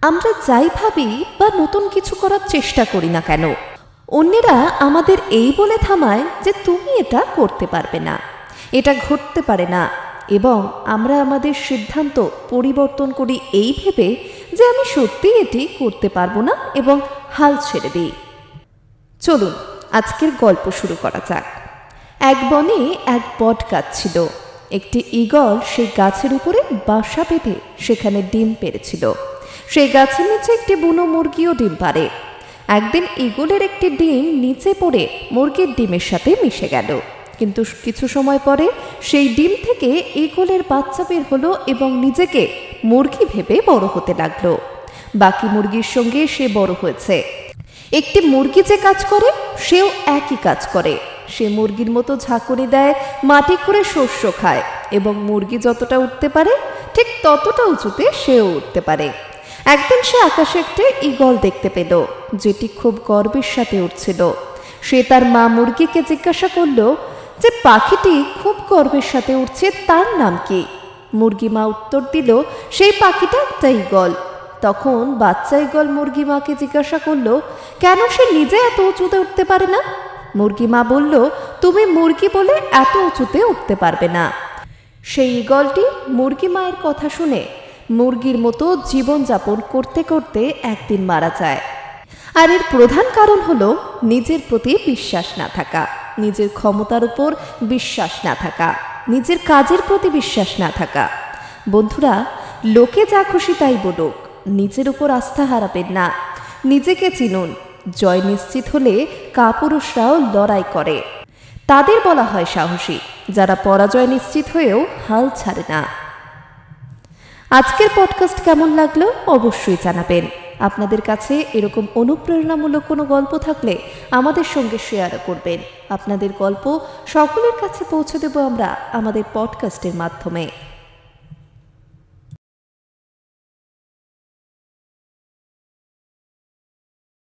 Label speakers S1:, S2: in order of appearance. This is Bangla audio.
S1: আমরা যাই ভাবি বা নতুন কিছু করার চেষ্টা করি না কেন, অন্যেরা আমাদের এই বলে থামায় যে তুমি এটা করতে পারবে না, এটা ঘটতে পারে না, এবং আমরা আমাদের সিদ্ধান্ত পরিবর্তন করি এই ভেবে যে আমি সত্যি এটি করতে পারবো না এবং হাল ছেড়ে দিই। চলুন আজকের গল্প শুরু করা যাক। এক বনে এক বট গাছ ছিল। একটি ঈগল সেই গাছের উপরে বাসা বেঁধে সেখানে ডিম পেড়েছিল। সেই গাছের নিচে একটি বুনো মুরগিও ডিম পাড়ে। একদিন ঈগলের একটি ডিম নিচে পড়ে মুরগির ডিমের সাথে মিশে গেল, কিন্তু কিছু সময় পরে সেই ডিম থেকে ঈগলের বাচ্চা বের হলো এবং নিজেকে মুরগি ভেবে বড় হতে লাগলো। বাকি মুরগির সঙ্গে সে বড় হয়েছে। একটি মুরগি যে কাজ করে সেও একই কাজ করে। সে মুরগির মতো ঝাঁকুনি দেয়, মাটি খুঁড়ে শস্য খায় এবং মুরগি যতটা উঠতে পারে ঠিক ততটা উঁচুতে সেও উঠতে পারে। একদিন সে আকাশে একটা ঈগল দেখতে পেল, যেটি খুব গর্বের সাথে উঠছিল। সে তার মা মুরগিকে জিজ্ঞাসা করল যে পাখিটি খুব গর্বের সাথে উঠছে, তার নাম কি? মুরগি মা উত্তর দিল, সেই পাখিটা একটা ঈগল। তখন বাচ্চা ঈগল মুরগি মাকে জিজ্ঞাসা করল, কেন সে নিজে এত উঁচুতে উঠতে পারে না? মুরগি মা বলল, তুমি মুরগি বলে এত উঁচুতে উঠতে পারবে না। সেই ঈগলটি মুরগি মায়ের কথা শুনে মুরগির মতো জীবনযাপন করতে করতে একদিন মারা যায়। আর এর প্রধান কারণ হলো নিজের প্রতি বিশ্বাস না থাকা, নিজের ক্ষমতার উপর বিশ্বাস না থাকা, নিজের কাজের প্রতি বিশ্বাস না থাকা। বন্ধুরা, লোকে যা খুশি তাই বলুক, নিজের উপর আস্থা হারাবেন না। নিজেকে চিনুন। জয় নিশ্চিত হলে কাপুরুষরাও লড়াই করে। তাদের বলা হয় সাহসী, যারা পরাজয় নিশ্চিত হয়েও হাল ছাড়ে না। আজকের পডকাস্ট কেমন লাগলো অবশ্যই জানাবেন। আপনাদের কাছে এরকম অনুপ্রেরণামূলক কোনো গল্প থাকলে আমাদের সঙ্গে শেয়ার করবেন। আপনাদের গল্প সকলের কাছে পৌঁছে দেব আমরা আমাদের পডকাস্টের মাধ্যমে।